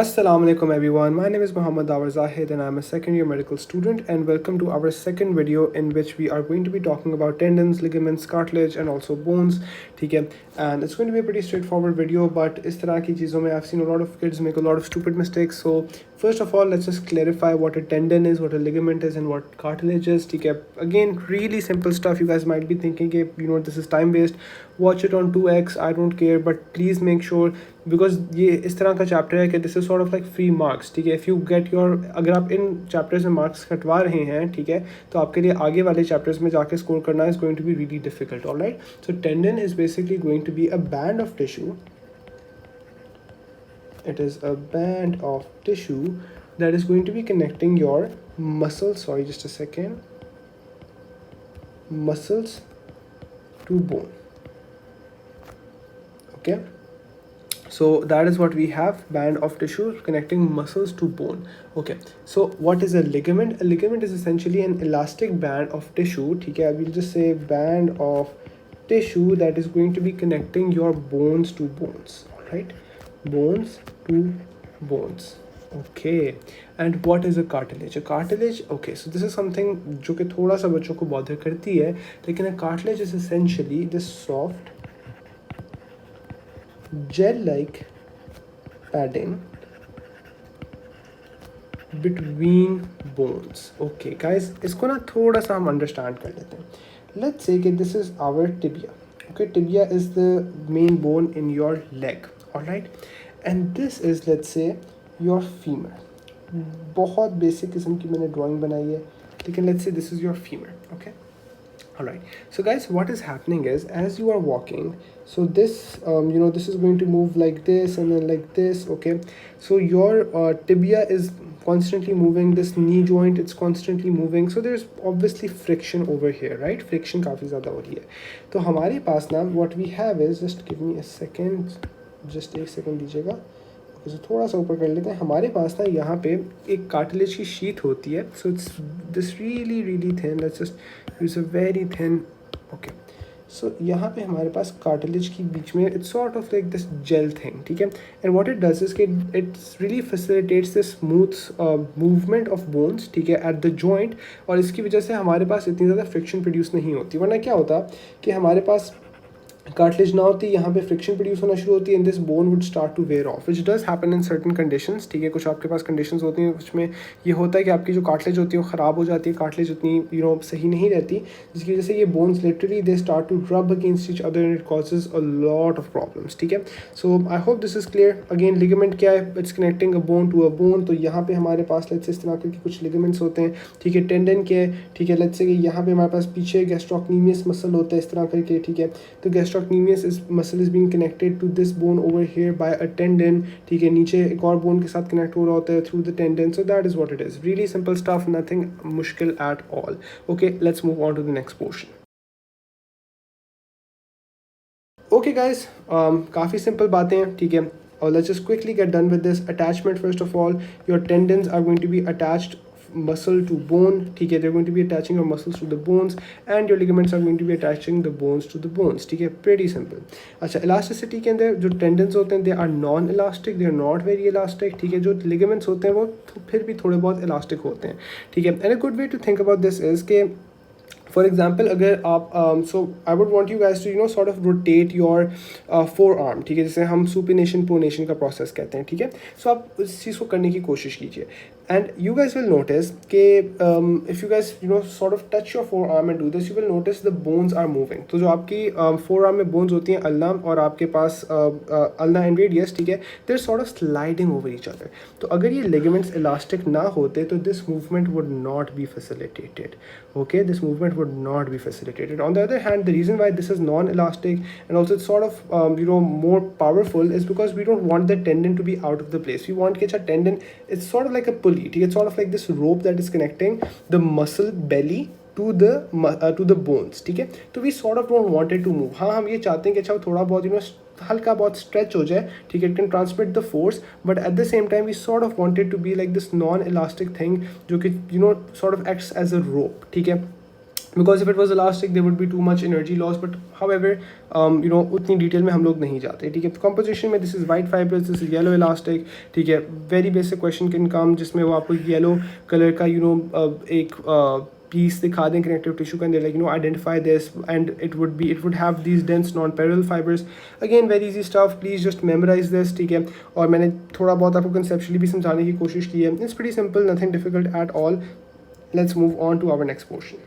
Assalamu alaikum everyone. My name is Muhammad Dawar Zahid and I'm a second year medical student, and welcome to our second video in which we are going to be talking about tendons, ligaments, cartilage and also bones. ठीक है, and it's going to be a pretty straightforward video, but इस तरह की चीज़ों में I've seen a lot of kids make a lot of stupid mistakes. So first of all, let's just clarify what a tendon is, what a ligament is and what cartilage is. ठीक है, again really simple stuff. You guys might be thinking this is time waste, watch it on 2x, I don't care, but please make sure, because ये इस तरह का chapter है कि this is sort of like free marks. ठीक है, if you get your, अगर आप इन चैप्टर्स में मार्क्स कटवा रहे हैं, ठीक है, तो आपके लिए आगे वाले चैप्टर्स में जाके स्कोर करना is going to be really difficult. Alright, so tendon is basically going to be a band of tissue. It is a band of tissue that is going to be connecting your muscles, sorry just a second, muscles to bone. Okay, so that is what we have, band of tissue connecting muscles to bone. Okay, so what is a ligament? A ligament is essentially an elastic band of tissue. Okay, I will just say band of tissue that is going to be connecting your bones to bones. All right, bones to bones. Okay, and what is a cartilage? A cartilage, okay, so this is something जो कि थोड़ा सा बच्चों को bother करती है, लेकिन a cartilage is essentially this soft gel-like padding between bones. Okay guys, इसको ना थोड़ा सा हम understand कर लेते हैं. Let's say कि this is our tibia. Okay, tibia is the main bone in your leg. All right, and this is, let's say, your femur. बहुत बेसिक किस्म की मैंने ड्राइंग बनाई है, लेकिन let's say this is your femur. Okay, all right, so guys, what is happening is, as you are walking, so this this is going to move like this and then like this. Okay, so your tibia is constantly moving, this knee joint, it's constantly moving, so there's obviously friction over here, right? Friction काफ़ी ज़्यादा हो रही है. तो हमारे पास ना what we have is, just give me a second, just एक सेकेंड दीजिएगा. तो थोड़ा सा ऊपर कर लेते हैं. हमारे पास ना यहाँ पे एक कार्टिलेज की शीट होती है. So it's this really really thin. Let's just use a very thin. Okay, so यहाँ पे हमारे पास कार्टिलेज की बीच में it's sort of like this gel thing. ठीक है, and what it does is कि it's really facilitates the smooth movement of bones. ठीक है, एट द जॉइंट, और इसकी वजह से हमारे पास इतनी ज़्यादा फ्रिक्शन प्रोड्यूस नहीं होती. वरना क्या होता कि हमारे पास कार्टिलेज ना होती, यहाँ पे फ्रिक्शन प्रोड्यूस होना शुरू होती है, and this bone would start to wear off, which does happen in certain conditions. ठीक है, कुछ आपके पास कंडीशंस होती हैं उसमें ये होता है कि आपकी जो कार्टिलेज होती है वो ख़राब हो जाती है, कार्टिलेज उतनी सही नहीं रहती, जिसकी वजह से ये bones literally they start to rub against each other and it causes a lot of problems. ठीक है, so I hope this is clear. Again ligament क्या है? It's connecting a bone to a bone. तो यहाँ पे हमारे पास let's say इस तरह के कुछ लिगामेंट्स होते हैं. ठीक है, टेंडन क्या है? ठीक है, लेट्स से कि यहाँ पे हमारे पास पीछे गैस्ट्रोक्नीमियस मसल होता है इस तरह करके. ठीक है, तो gastrocnemius is muscle is being connected to this bone over here by a tendon. ठीक है, नीचे एक और bone के साथ connect हो रहा होता है through the tendon. So that is what it is. Really simple stuff, nothing मुश्किल at all. Okay, let's move on to the next portion. Okay guys, काफ़ी simple बातें हैं. ठीक है, let's just quickly get done with this. Attachment, first of all, your tendons are going to be attached muscle to bone. ठीक है, they're going to be attaching your muscles to the bones, and your ligaments are going to be attaching the bones to the bones. ठीक है, pretty simple. अच्छा, elasticity के अंदर जो tendons होते हैं they are non elastic, they are not very elastic. ठीक है, जो ligaments होते हैं वो फिर भी थोड़े बहुत elastic होते हैं. ठीक है, and a good way to think about this is कि फॉर एग्जाम्पल अगर आप so I would want you guys to sort of rotate your forearm. ठीक है, जैसे हम सुपिनेशन प्रोनेशन का प्रोसेस कहते हैं. ठीक है, सो आप उस चीज़ को करने की कोशिश कीजिए, and you guys will notice कि if you guys sort of touch your forearm and do this, you will notice the bones are moving. तो जो आपकी forearm में bones होती हैं ulna और आपके पास ulna and radius, ठीक है, they're sort of sliding over each other. तो अगर ये ligaments elastic ना होते तो this movement would not be facilitated. Okay, this movement would not be facilitated. On the other hand, the reason why this is non-elastic and also it's sort of more powerful is because we don't want the tendon to be out of the place. We want कि tendon, it's sort of like a pulley. It's sort of like this rope that is connecting the muscle belly to the bones. ठीक है, तो we sort of don't want it to move. हाँ, हम ये चाहते हैं कि अच्छा थोड़ा बहुत हल्का बहुत स्ट्रेच हो जाए. ठीक है, it can transmit the force, but at the same time we sort of want it to be like this non-elastic thing जो कि sort of acts as a rope. ठीक है, because if it was elastic there would be too much energy loss, but however उतनी detail में हम लोग नहीं जाते, ठीक है. तो कंपोजिशन में this is white fibres, this is yellow elastic, ठीक है. Very basic question can come जिसमें वो आपको येलो कलर का एक piece दिखा दें connective tissue का, and they're like identify this, and it would have these dense non-parallel fibers. Again very easy stuff, please just memorize this, ठीक है. और मैंने थोड़ा बहुत आपको conceptually भी समझाने की कोशिश की है. It's pretty simple, nothing difficult at all. Let's move on to our next portion.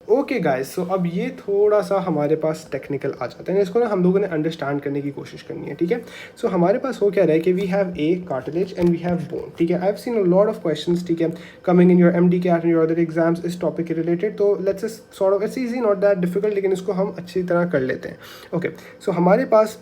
Okay guys, so अब ये थोड़ा सा हमारे पास टेक्निकल आ जाता है, इसको ना हम लोगों ने अंडरस्टैंड करने की कोशिश करनी है, ठीक है. सो हमारे पास हो क्या रहा है कि we have a cartilage and we have bone, ठीक है. I have seen a lot of questions, ठीक है, coming in your MD CAT and your other exams इस टॉपिक के रिलेटेड. तो let's sort of it's easy, not that difficult, लेकिन इसको हम अच्छी तरह कर लेते हैं. ओके, सो हमारे पास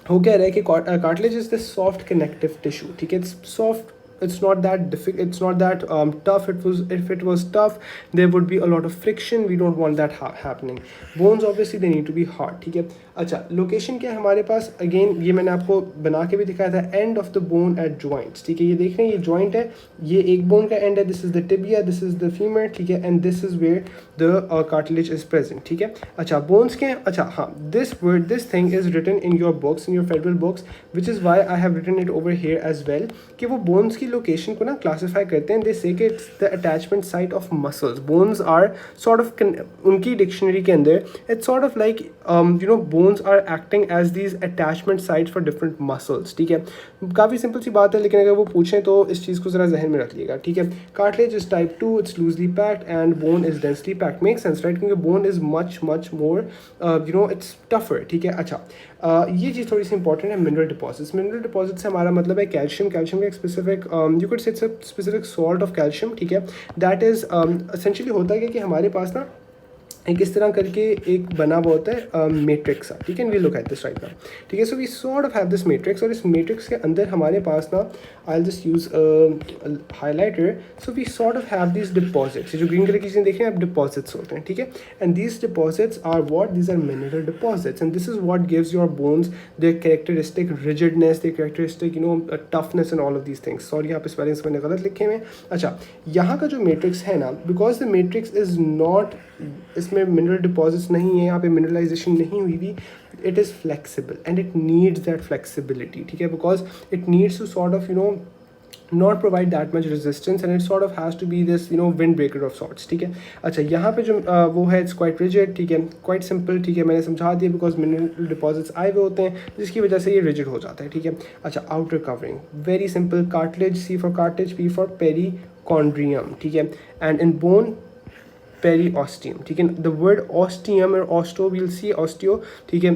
हो क्या रहा है कि cartilage is the soft connective tissue, ठीक है. It's soft, it's not that difficult, it's not that tough. If it was tough there would be a lot of friction, we don't want that happening. Bones obviously they need to be hard, ठीक है. अच्छा, location क्या है हमारे पास, again ये मैंने आपको बना के भी दिखाया था, end of the bone at joints, ठीक है. ये देख रहे हैं, ये जॉइंट है, ये एक बोन का एंड है, this is the tibia, this is the femur, ठीक है, and this is where the cartilage is present, ठीक है. अच्छा, बोन्स के हैं. अच्छा हाँ, this thing is written in your books, in your federal books, which is why I have written it over here as well, कि वो bones की लोकेशन को ना क्लासीफाई करते हैं. दे से कि it's the attachment site of muscles. Bones are sort of, उनकी dictionary के अंदर it's sort of like bones are acting as these attachment sites for different muscles, ठीक है. काफ़ी सिंपल सी बात है, लेकिन अगर वो पूछें तो इस चीज़ को ज़रा जहन में रख लीजिएगा, ठीक है. Cartilage is type 2, it's loosely packed and bone is densely packed. Make sense right, क्योंकि bone is much more it's tougher, ठीक है. अच्छा, ये चीज़ थोड़ी सी इंपॉर्टेंट है. मिनरल डिपॉजिट्स, मिनरल डिपॉजिट से हमारा मतलब है कैल्शियम. कैल्शियम का एक specific you could say it's a specific salt of calcium, ठीक है. दैट इज़ एसेंशियली होता है कि हमारे पास ना एक इस तरह करके एक बना हुआ होता है मैट्रिक्स, ठीक है. We look at this right now, ठीक है. So we sort of have this matrix, और इस मैट्रिक्स के अंदर हमारे पास ना, I will just use highlighter. So we sort of have this deposits, जो ग्रीन कलर की चीज़ें देख रहे हैं आप, डिपॉजिट्स होते हैं, ठीक है. And these deposits are what, these are mineral deposits, and this is what gives your bones their characteristic rigidness, their characteristic toughness and all of these things. Sorry यहाँ पे स्पेलिंग्स मैंने गलत लिखे हुए हैं. अच्छा, यहाँ का जो मैट्रिक्स है ना, because the matrix is not, इसमें मिनरल डिपॉजिट्स नहीं है, यहाँ पे मिनरलाइजेशन नहीं हुई हुई, it is flexible and it needs that flexibility, ठीक है. Because it needs to sort of not provide that much resistance, and it sort of has to be this windbreaker of sorts, ठीक है. अच्छा, यहाँ पे जो वो है इट्स क्वाइट रिजिड, ठीक है, क्वाइट सिंपल, ठीक है. मैंने समझा दिया, बिकॉज मिनरल डिपॉजिट्स आए हुए होते हैं जिसकी वजह से ये रिजिड हो जाता है, ठीक है. अच्छा, outer covering very simple, cartilage, C for cartilage, P for perichondrium, ठीक है. एंड इन बोन पेरिओस्टियम, ठीक है. द वर्ड ऑस्टियम और ऑस्टो, वील सी ऑस्टियो, ठीक है,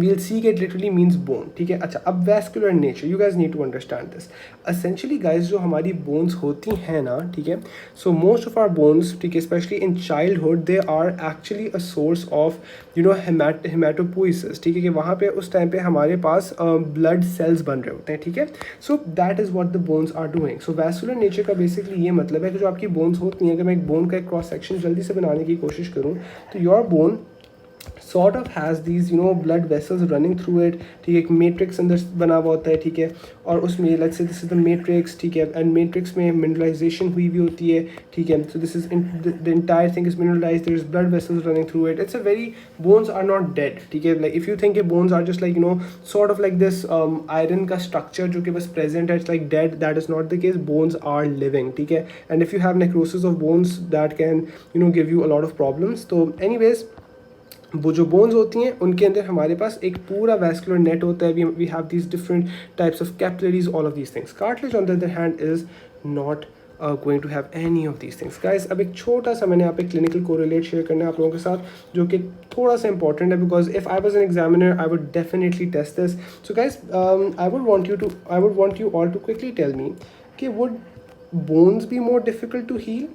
we'll see it literally means bone, ठीक है. अच्छा, अब vascular nature, you guys need to understand this. Essentially guys, जो हमारी bones होती हैं ना, ठीक है, so most of our bones, ठीक है, especially in childhood, they are actually a source of hematopoiesis, ठीक है, कि वहाँ पे उस टाइम पे हमारे पास blood cells बन रहे होते हैं, ठीक है. so that is what the bones are doing. so vascular nature का basically ये मतलब है कि जो आपकी bones होती हैं, अगर मैं एक bone का एक cross section जल्दी से बनाने की कोशिश करूँ, तो your bone sort of has these blood vessels running through it, ठीक है. एक मैट्रिक्स अंदर बना हुआ होता है, ठीक है, और उसमें let's say this is the matrix, ठीक है, एंड मैट्रिक्स में मिनरलाइजेशन हुई भी होती है, ठीक है. so this is the entire thing is mineralized, there is blood vessels running through it. it's a very, bones are not dead, ठीक है. like if you think bones are just like sort of like this iron का structure जो कि बस present है, it's like dead, that is not the case. bones are living, ठीक है. and if you have necrosis of bones, that can give you a lot of problems. तो anyways, वो जो बोन्स होती हैं उनके अंदर हमारे पास एक पूरा वैस्कुलर नेट होता है. We have these different types of capillaries, all of these things. Cartilage on the other hand is not going to have any of these things. Guys, अब एक छोटा सा मैंने यहाँ पे क्लिनिकल कोरिलेट शेयर करना है आप लोगों के साथ, जो कि थोड़ा सा इंपॉर्टेंट है, because if I was an examiner I would definitely test this. So guys, I would want you all to quickly tell me कि would bones be more difficult to heal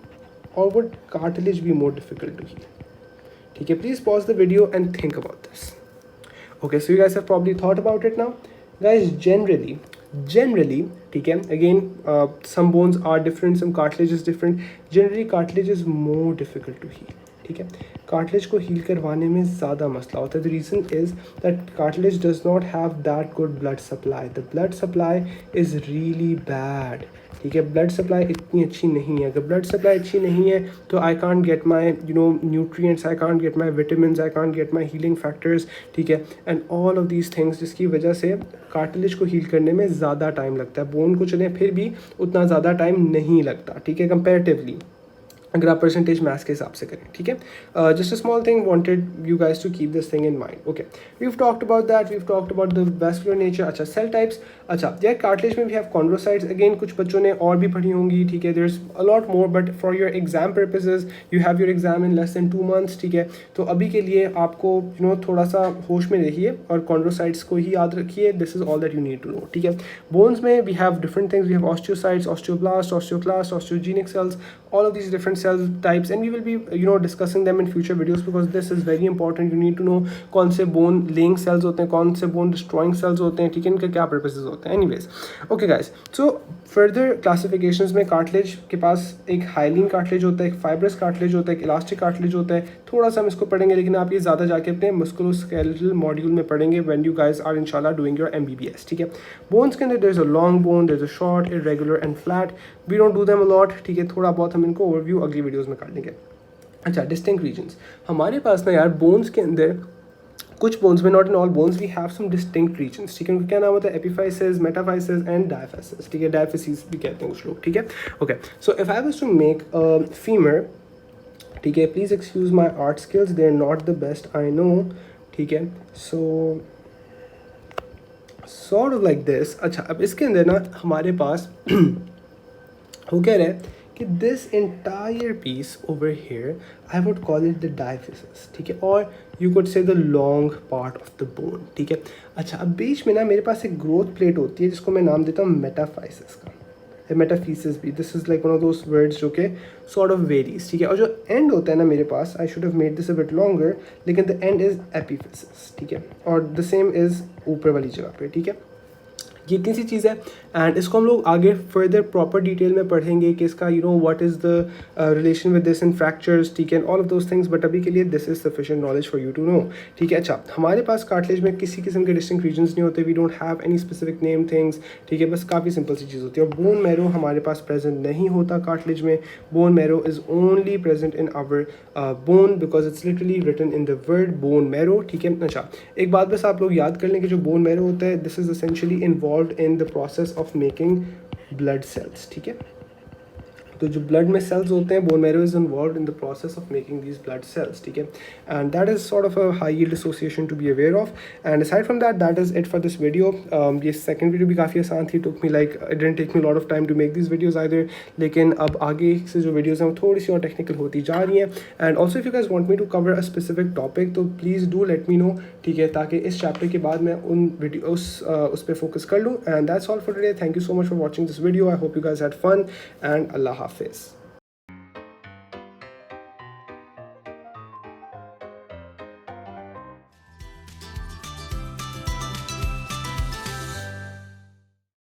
और would cartilage be more difficult to heal? ठीक है, please pause the video and think about this. Okay, so you guys have probably thought about it now. Guys, generally, ठीक है, again, some bones are different, some cartilage is different. Generally, cartilage is more difficult to heal. ठीक है। Cartilage को heal करवाने में ज़्यादा मसला होता है। The reason is that cartilage does not have that good blood supply, the blood supply is really bad, ठीक है। ब्लड सप्लाई इतनी अच्छी नहीं है। अगर ब्लड सप्लाई अच्छी नहीं है तो I can't get my nutrients, I can't get my vitamin, I can't get my healing factors, ठीक है, and all of these things, जिसकी वजह से कार्टिलेज को हील करने में ज़्यादा टाइम लगता है। बोन को चले फिर भी उतना ज़्यादा टाइम नहीं लगता, ठीक है, कंपेरेटिवली, अगर आप परसेंटेज मैथ्स के हिसाब से करें, ठीक है। Just a small thing, wanted you guys to keep this thing in mind. Okay, we have talked about that, we have talked about the vascular nature. अच्छा, सेल टाइप्स, अच्छा यार कार्टिलेज में वी हैव कॉन्ड्रोसाइट्स, अगेन कुछ बच्चों ने और भी पढ़ी होंगी, ठीक है, there is a lot more, but for your exam purposes you have your exam in less than 2 months, ठीक है। तो अभी के लिए आपको थोड़ा सा होश में रहिए और कॉन्ड्रोसाइट्स को ही याद रखिए, this is all that you need to know, ठीक है। बोन्स में we have different things, we have osteocytes, osteoblast, osteoclast, osteogenic cells, all of these different cell types, and we will be discussing them in future videos because this is very important. You need to know कौन से bone laying cells होते हैं, कौन से bone destroying cells होते हैं, ठीक है, इनके क्या purposes होते हैं। anyways, okay guys, so further classifications में cartilage के पास एक hyaline cartilage होता है, एक fibrous cartilage होता है, एक elastic cartilage होता है। थोड़ा सा हम इसको पढ़ेंगे, लेकिन आप ये ज़्यादा जाके अपने musculoskeletal module में पढ़ेंगे when you guys are inshallah doing your MBBS, ठीक है। bones के अंदर there is a long bone, there is a short, irregular and flat. we don't do them a lot, ठीक है, थोड़ा बहुत हम इनको ओवरव्यू अगली वीडियोस में कर लेंगे। अच्छा, डिस्टिंक्ट रीजन्स, हमारे पास ना यार बोन्स के अंदर कुछ बोन्स में, not in all bones, we have some distinct regions, ठीक है। उनका क्या नाम होता है? एपिफाइसिस, मेटाफाइसिस एंड डायफाइसिस, ठीक है, डायफिसिस भी कहते हैं कुछ लोग, ठीक है। Okay, so if I was to make a femur, ठीक है, please excuse my art skills, they are not the best, I know, ठीक है। So sort of like this. अच्छा, अब इसके अंदर ना हमारे पास वो कह रहे हैं कि this entire peace over here I would call it the diaphysis, ठीक है, और यू कुड से the long part of the bone, ठीक है। अच्छा, अब बीच में ना मेरे पास एक ग्रोथ प्लेट होती है जिसको मैं नाम देता हूँ मेटाफाइसिस का, मेटाफिसिस भी, this is like one of those words जो कि सॉर्ट ऑफ वेरीज, ठीक है। और जो एंड होता है ना मेरे पास, I should have made this a bit longer, लेकिन द एंड इज एपिफिसिस, ठीक है, और द सेम इज ऊपर वाली जगह पे, ठीक है। ये इतनी सी चीज़ है, एंड इसको हम लोग आगे फर्दर प्रॉपर डिटेल में पढ़ेंगे कि इसका what is the relation with this in fractures, ठीक है, all of those things, but अभी के लिए this is sufficient knowledge for you to know, ठीक है। अच्छा, हमारे पास कार्टिलेज में किसी किस्म के डिस्टिंक्ट रीजन्स नहीं होते, we don't have any specific name things, ठीक है, बस काफ़ी सिंपल सी चीज़ होती है। और बोन मैरो हमारे पास प्रेजेंट नहीं होता कार्टिलेज में, bone marrow is only present in our bone because it's literally written in the word bone marrow, ठीक है। अच्छा, एक बात बस आप लोग याद कर लें कि जो बोन मैरो होता है, this is essentially involve in the process of making blood cells, ठीक है। तो जो ब्लड में सेल्स होते हैं, bone marrow is involve in the process of making these blood cells, ठीक है, and that is sort of a high yield association to be aware of. And aside from that, that is it for this video. ये second video भी काफ़ी आसान थी, took me like it didn't take me lot of time to make this videos either, लेकिन अब आगे से जो वीडियोज़ हैं वो थोड़ी सी और टेक्निकल होती जा रही हैं। And also if you guys want me to cover a specific topic, तो please do let me know, ठीक है, ताकि इस चैप्टर के बाद मैं उन वीडियो उस पर फोकस कर लूँ। And that's all for today, thank you so much for watching this video, I hope you guys had fun, and अल्लाह हाफिज़।